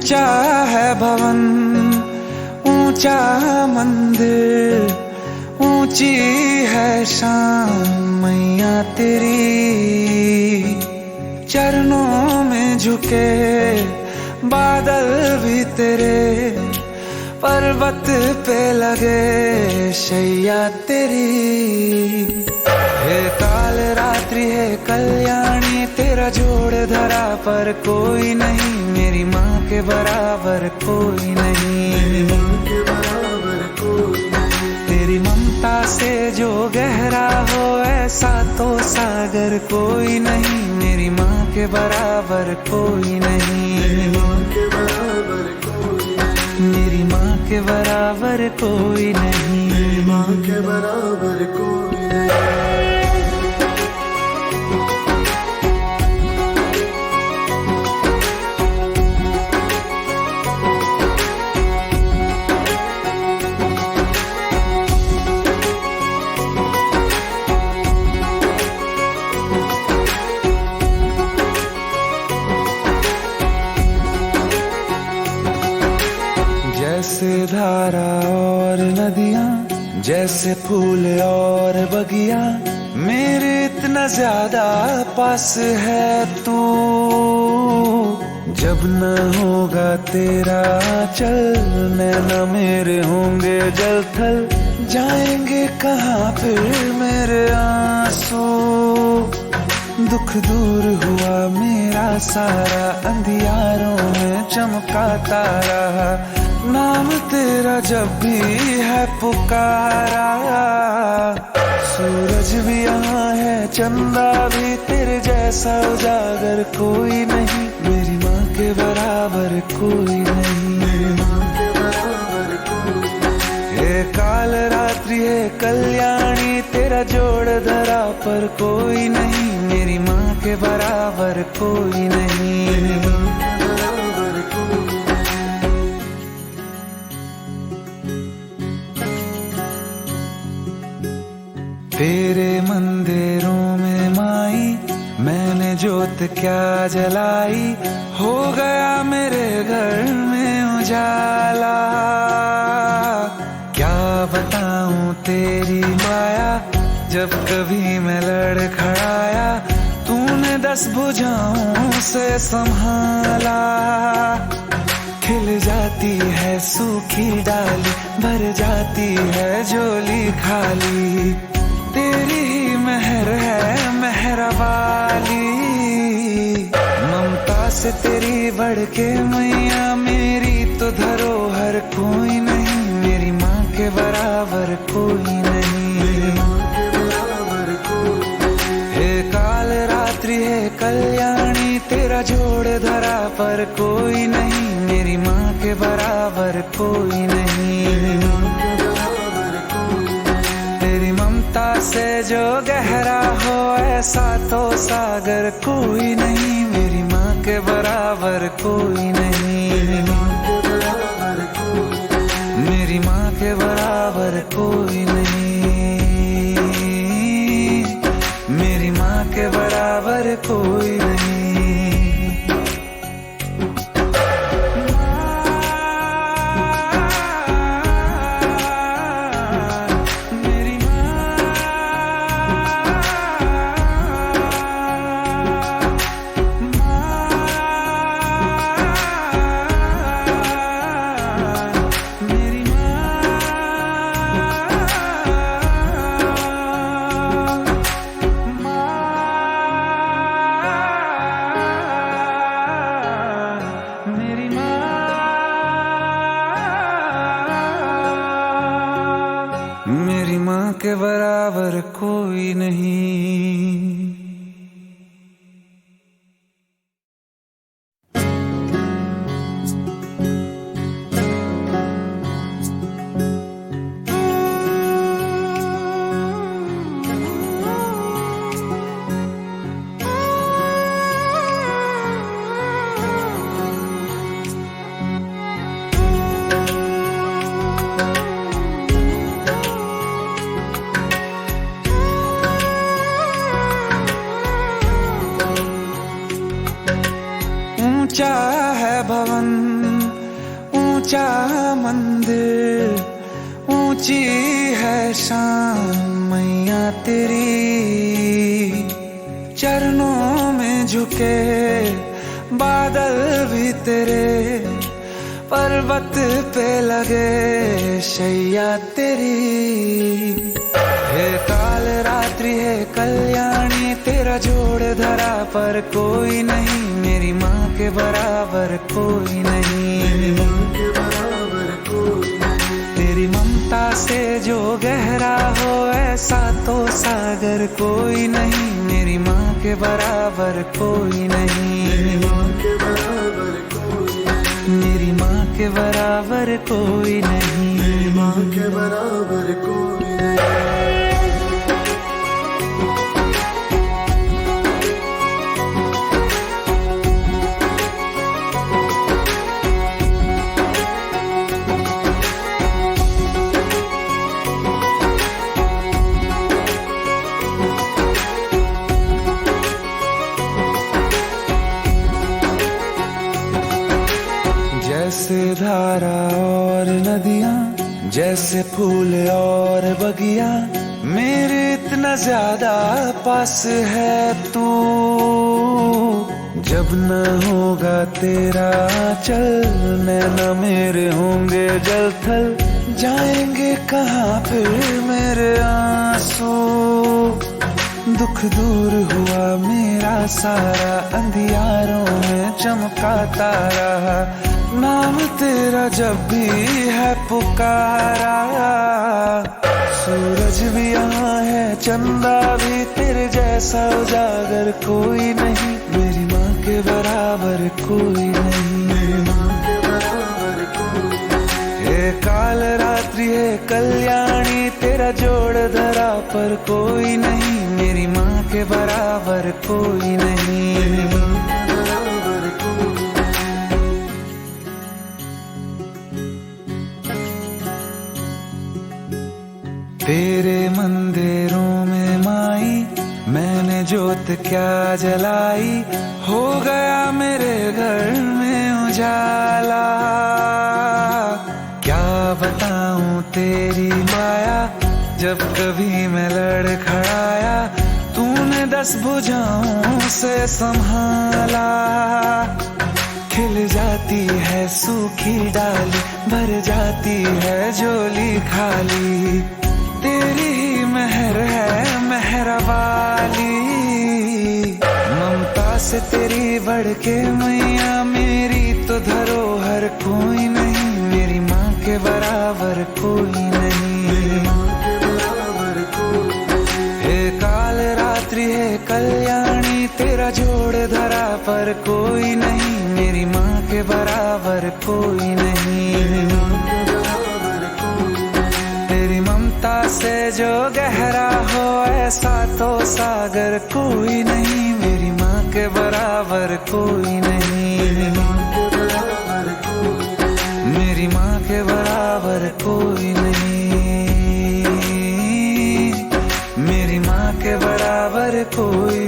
ऊंचा है भवन, ऊंचा मंदिर, ऊंची है शान मैया तेरी। चरणों में झुके बादल भी तेरे, पर्वत पे लगे शैया तेरी। हे काल रात्रि है कल्याणी, तेरा जोड़ धरा पर कोई नहीं, मेरी माँ के बराबर कोई नहीं। तेरी ममता से जो गहरा हो ऐसा तो सागर कोई नहीं, मेरी माँ के बराबर कोई नहीं। मेरी माँ के बराबर कोई नहीं, मेरी माँ के बराबर कोई नहीं। जैसे धारा और नदियाँ, जैसे फूल और बगिया, मेरे इतना ज्यादा पास है तू। जब न होगा तेरा चल, नैना मेरे होंगे जल थल, जाएंगे कहाँ फिर मेरे आंसू। दुख दूर हुआ मेरा सारा, अंधियारों में चमका तारा, नाम तेरा जब भी है पुकारा। सूरज भी यहाँ है, चंदा भी, तेरे जैसा उजागर कोई नहीं, मेरी माँ के बराबर कोई नहीं। मेरी माँ के बराबर कोई नहीं। ये काल रात्रि है कल्याणी, तेरा जोड़ धरा पर कोई नहीं, मेरी माँ के बराबर कोई नहीं। तेरे मंदिरों में माई मैंने जोत क्या जलाई, हो गया मेरे घर में उजाला। क्या बताऊं तेरी माया, जब कभी मैं लड़खड़ाया, तूने 10 भुजाओं से संभाला। खिल जाती है सूखी डाली, भर जाती है झोली खाली, तेरी ही मेहर है मेहरा वाली। ममता से तेरी बढ़ के मैया, मेरी तो धरोहर कोई नहीं, मेरी माँ के बराबर कोई नहीं। हे काल रात्रि है कल्याणी, तेरा जोड़ धरा पर कोई नहीं, मेरी माँ के बराबर कोई नहीं। से जो गहरा हो ऐसा तो सागर कोई नहीं, मेरी माँ के बराबर कोई नहीं। मेरी माँ के बराबर कोई नहीं, मेरी माँ के बराबर कोई नहीं। मेरी माँ के बराबर कोई नहीं। ऊंचा है भवन, ऊंचा मंदिर, ऊंची है शान मैया तेरी। चरणों में झुके बादल भी तेरे, पर्वत पे लगे शैया तेरी। हे काल रात्रि है कल्याणी, तेरा जोड़ धरा पर कोई नहीं, मेरी माँ के बराबर कोई नहीं। तेरी ममता से जो गहरा हो ऐसा तो सागर कोई नहीं, मेरी माँ के बराबर कोई नहीं। मेरी माँ के बराबर कोई नहीं, मेरी माँ के बराबर कोई नहीं। जैसे धारा और नदियाँ, जैसे फूल और बगिया, मेरे इतना ज्यादा पास है तू। जब न होगा तेरा चल, नैना मेरे होंगे जल थल, जाएंगे कहाँ फिर मेरे आंसू। दुख दूर हुआ मेरा सारा, अंधियारों में चमका तारा, नाम तेरा जब भी है पुकारा। सूरज भी यहाँ है, चंदा भी, तेरे जैसा उजागर कोई नहीं, मेरी माँ के बराबर कोई नहीं। मेरी माँ के बराबर कोई नहीं। हे काल रात्रि है कल्याणी, तेरा जोड़ धरा पर कोई नहीं, मेरी माँ के बराबर कोई नहीं। मेरी माँ के बराबर कोई नहीं। तेरे मंदिरों में माई मैंने जोत क्या जलाई, हो गया मेरे घर में उजाला। क्या बताऊं तेरी माया, जब कभी मैं लड़खड़ाया, तूने 10 भुजाओं से संभाला। खिल जाती है सूखी डाली, भर जाती है झोली खाली, तेरी ही मेहर है मेहरा वाली। ममता से तेरी बढ़ के मैया, मेरी तो धरोहर कोई नहीं, मेरी माँ के बराबर कोई नहीं। हे काल रात्रि है कल्याणी, तेरा जोड़ धरा पर कोई नहीं, मेरी माँ के बराबर कोई नहीं। तेरी ममता से जो गहरा हो ऐसा तो सागर कोई नहीं, मेरी माँ के बराबर कोई नहीं। मेरी माँ के बराबर कोई नहीं, मेरी माँ के बराबर कोई नहीं। मेरी माँ के बराबर कोई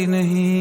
नहीं।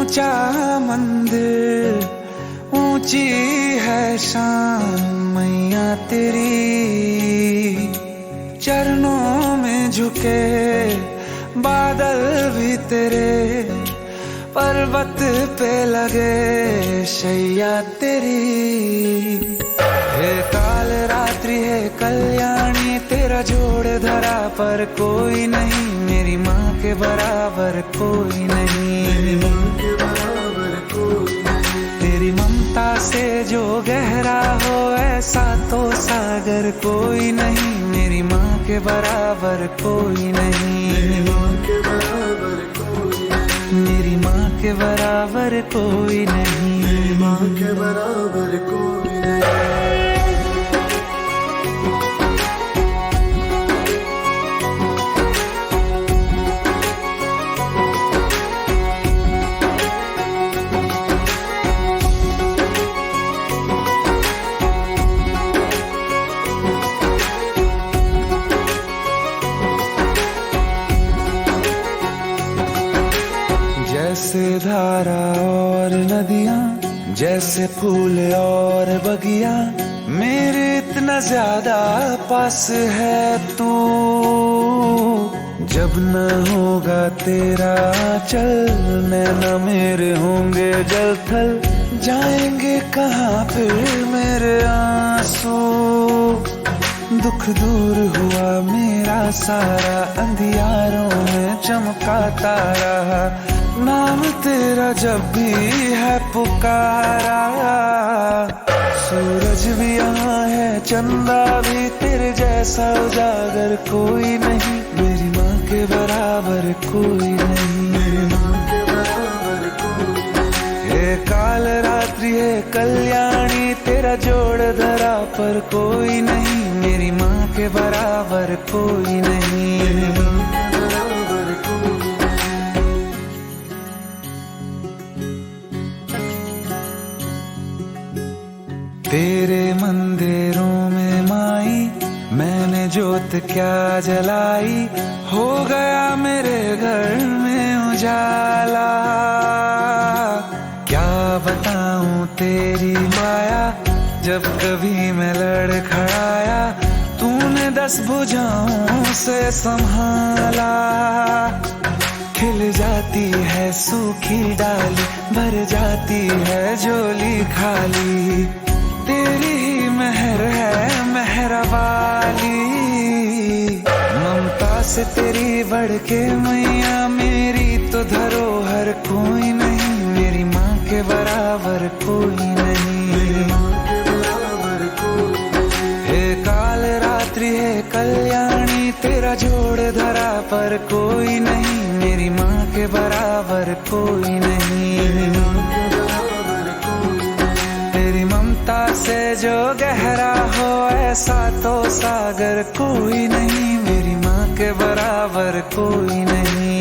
ऊंचा मंदिर, ऊंची है शान मैया तेरी। चरणों में झुके बादल भी तेरे, पर्वत पे लगे शैया तेरी। हे काल रात्रि है कल्याणी, तेरा जोड़ धरा पर कोई नहीं, मेरी माँ के बराबर कोई नहीं। तेरी ममता से जो गहरा हो ऐसा तो सागर कोई नहीं, मेरी माँ के बराबर कोई नहीं। मेरी माँ के बराबर कोई नहीं। मेरी माँ के बराबर कोई नहीं। जैसे धारा और नदियाँ, जैसे फूल और बगिया, मेरे इतना ज्यादा पास है तू। जब न होगा तेरा चल, नैना मेरे होंगे जल थल, जाएंगे कहाँ फिर मेरे आंसू। दुख दूर हुआ मेरा सारा, अंधियारों में चमका तारा, नाम तेरा जब भी है पुकारा। सूरज भी यहाँ है, चंदा भी, तेरे जैसा उजागर कोई नहीं, मेरी माँ के बराबर कोई नहीं। मेरी माँ के बराबर कोई नहीं। हे काल रात्रि है कल्याणी, तेरा जोड़ धरा पर कोई नहीं, मेरी माँ के बराबर कोई नहीं। तेरे मंदिरों में माई मैंने जोत क्या जलाई, हो गया मेरे घर में उजाला। क्या बताऊं तेरी माया, जब कभी मैं लड़खड़ाया, तूने 10 भुजाओं से संभाला। खिल जाती है सूखी डाली, भर जाती है झोली खाली, तेरी ही मेहर है मेहरा वाली। ममता से तेरी बढ़ के मैया, मेरी तो धरोहर कोई नहीं, मेरी माँ के बराबर कोई नहीं। हे काल रात्रि है कल्याणी, तेरा जोड़ धरा पर कोई नहीं, मेरी माँ के बराबर कोई नहीं। तेरी ममता से जो गहरा हो ऐसा तो सागर कोई नहीं, मेरी माँ के बराबर कोई नहीं।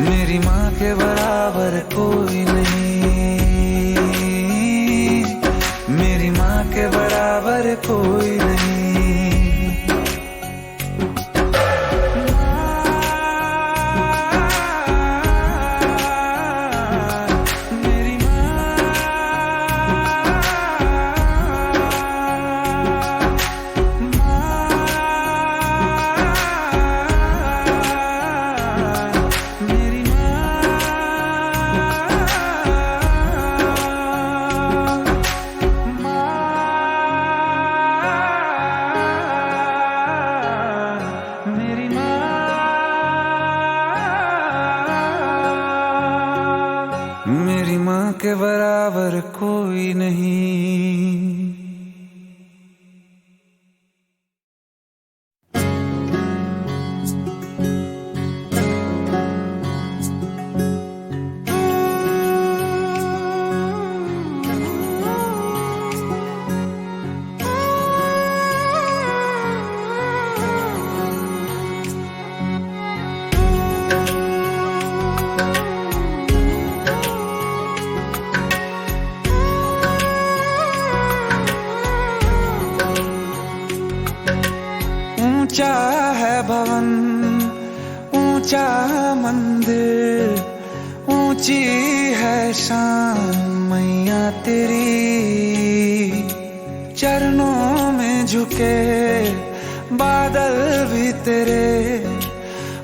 मेरी माँ के बराबर कोई नहीं, मेरी माँ के बराबर कोई नहीं। मेरी माँ के बराबर कोई नहीं। ऊंची है शान मैया तेरी, चरणों में झुके बादल भी तेरे,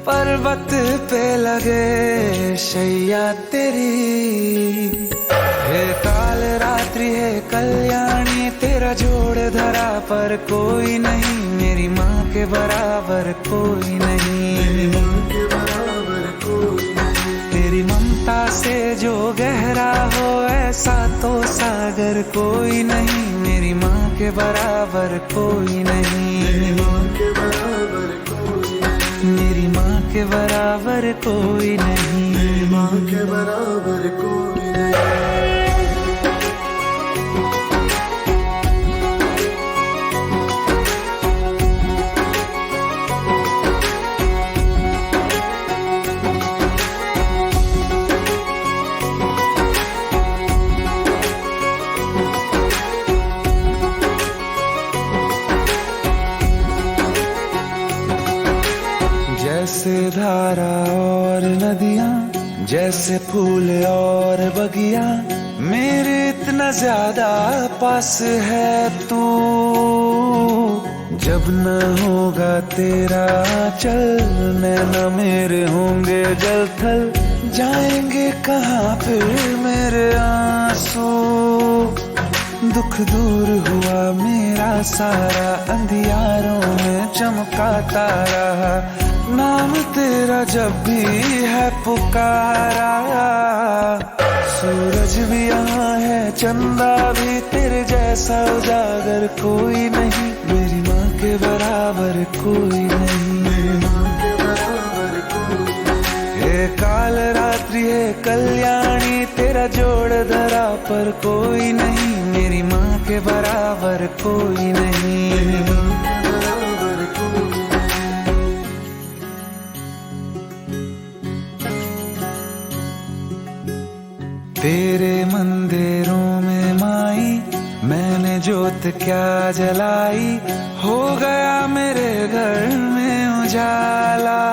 पर्वत पे लगे शैया तेरी। हे काल रात्रि है कल्याणी, तेरा जोड़ धरा पर कोई नहीं, मेरी माँ के बराबर कोई नहीं, मेरी माँ के बराबर कोई नहीं। तेरी ममता से जो गहरा हो ऐसा तो सागर कोई नहीं, मेरी माँ के बराबर कोई नहीं, मेरी माँ के बराबर कोई नहीं, मेरी माँ के बराबर कोई नहीं, मेरी माँ के बराबर कोई नहीं। जैसे धारा और नदियाँ, जैसे फूल और बगिया, मेरे इतना ज्यादा पास है तू। जब न होगा तेरा चल, नैना मेरे होंगे जल थल, जाएंगे कहाँ फिर मेरे आंसू। दुख दूर हुआ मेरा सारा, अंधियारों में चमका तारा, नाम तेरा जब भी है पुकारा। सूरज भी यहाँ है, चंदा भी, तेरे जैसा उजागर कोई नहीं, मेरी माँ के बराबर कोई नहीं, मेरी माँ के बराबर कोई नहीं। हे काल रात्रि है कल्याणी, तेरा जोड़ धरा पर कोई नहीं, मेरी माँ के बराबर कोई नहीं, मेरी माँ के बराबर कोई नहीं। तेरे मंदिरों में माई मैंने जोत क्या जलाई, हो गया मेरे घर में उजाला।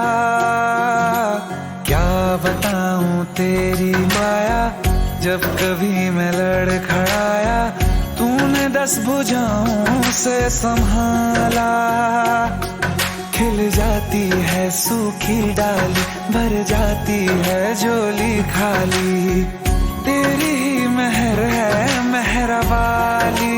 क्या बताऊं तेरी माया, जब कभी मैं लड़खड़ाया, तूने 10 भुजाओं से संभाला। खिल जाती है सूखी डाली, भर जाती है झोली खाली, तेरी ही मेहर है मेहरा वाली।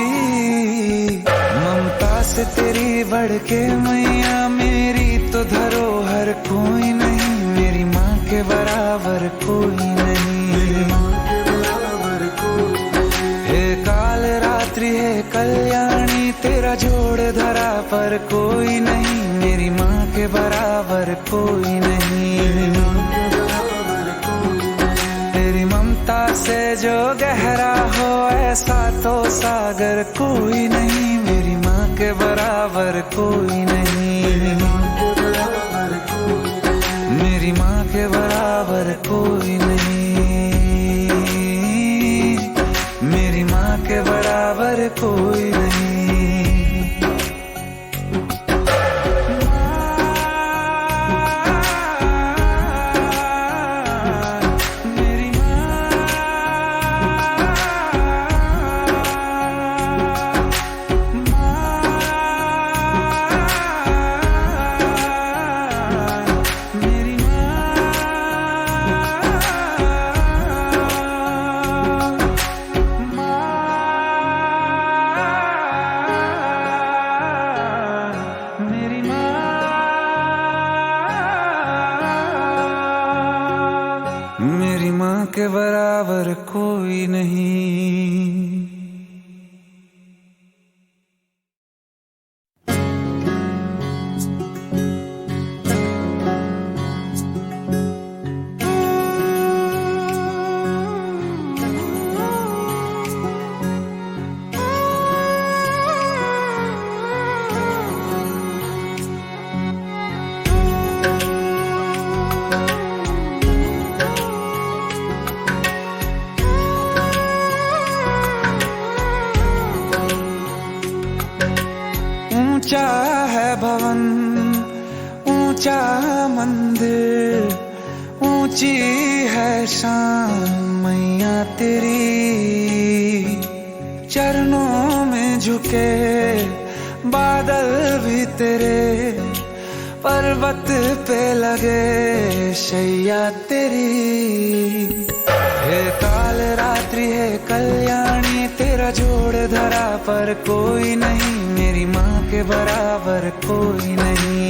ममता से तेरी बढ़ के मैया, मेरी तो धरोहर कोई नहीं, मेरी माँ के बराबर कोई नहीं, मेरी माँ के बराबर कोई नहीं। हे काल रात्रि है कल्याणी, तेरा जोड़ धरा पर कोई नहीं, मेरी माँ के बराबर कोई नहीं, मेरी माँ के बराबर कोई नहीं। तेरी ममता से जो गहरा हो ऐसा तो सागर कोई नहीं, मेरी माँ के बराबर कोई नहीं, मेरी माँ के बराबर कोई नहीं, मेरी माँ के बराबर कोई नहीं, मेरी माँ के बराबर कोई नहीं। मेरी माँ के बराबर कोई नहीं। ऊंचा है भवन, ऊंचा मंदिर, ऊंची ऊंची है शान मैया तेरी, चरणों में झुके बादल भी तेरे, पर्वत पे लगे शैया तेरी। हे काल रात्रि है कल्याणी, तेरा जोड़ धरा पर कोई नहीं, मेरी माँ के बराबर कोई नहीं।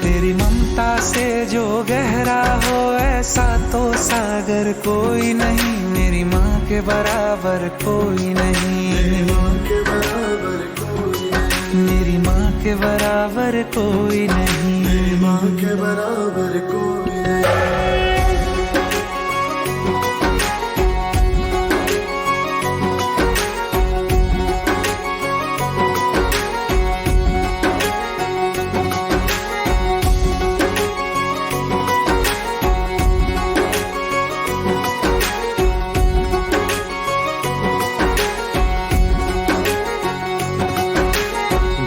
तेरी ममता से जो गहरा हो ऐसा तो सागर कोई नहीं, मेरी माँ के बराबर कोई नहीं। मेरी माँ के बराबर कोई नहीं, मेरी माँ के बराबर कोई नहीं।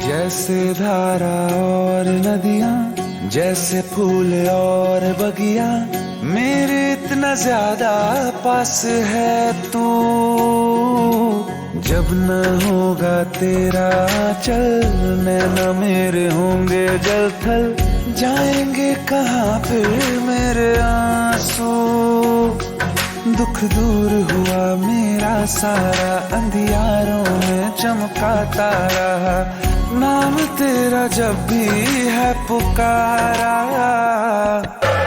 जैसे धारा और नदियाँ, जैसे फूल और बगिया, मेरे इतना ज्यादा पास है तू। जब न होगा तेरा चल, नैना मेरे होंगे जल थल, जाएंगे कहाँ फिर मेरे आंसू। दुख दूर हुआ मेरा सारा, अंधियारों में चमका तारा, नाम तेरा जब भी है पुकारा।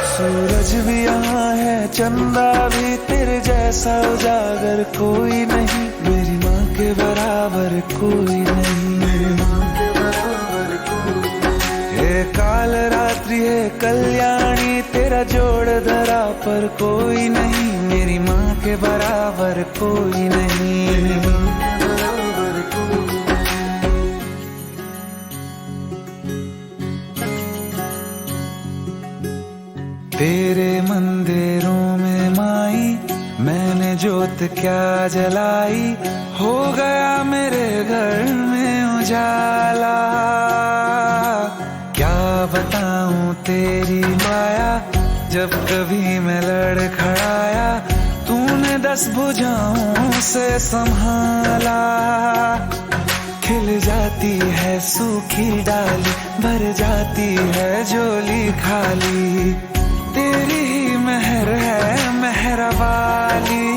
सूरज भी यहाँ है, चंदा भी, तेरे जैसा उजागर कोई नहीं, मेरी माँ के बराबर कोई नहीं। मेरी माँ के बराबर कोई नहीं। हे काल रात्रि है कल्याणी, तेरा जोड़ धरा पर कोई नहीं, मेरी माँ के बराबर कोई नहीं। मेरी माँ के बराबर कोई नहीं। तेरे मंदिरों में माई मैंने जोत क्या जलाई, हो गया मेरे घर में उजाला। क्या बताऊं तेरी माया, जब कभी मैं लड़खड़ाया, तूने 10 भुजाओं से संभाला। खिल जाती है सूखी डाली, भर जाती है झोली खाली, तेरी ही मेहर है मेहर वाली।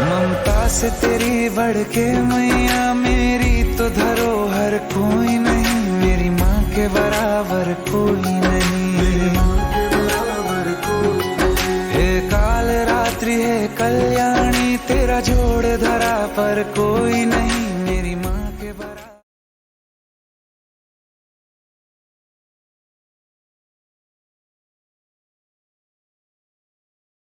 ममता से तेरी बढ़ के मैया, मेरी तो धरोहर कोई नहीं, मेरी माँ के बराबर कोई नहीं। मेरी माँ के बराबर कोई नहीं। हे काल रात्रि है कल्याणी, तेरा जोड़ धरा पर कोई नहीं,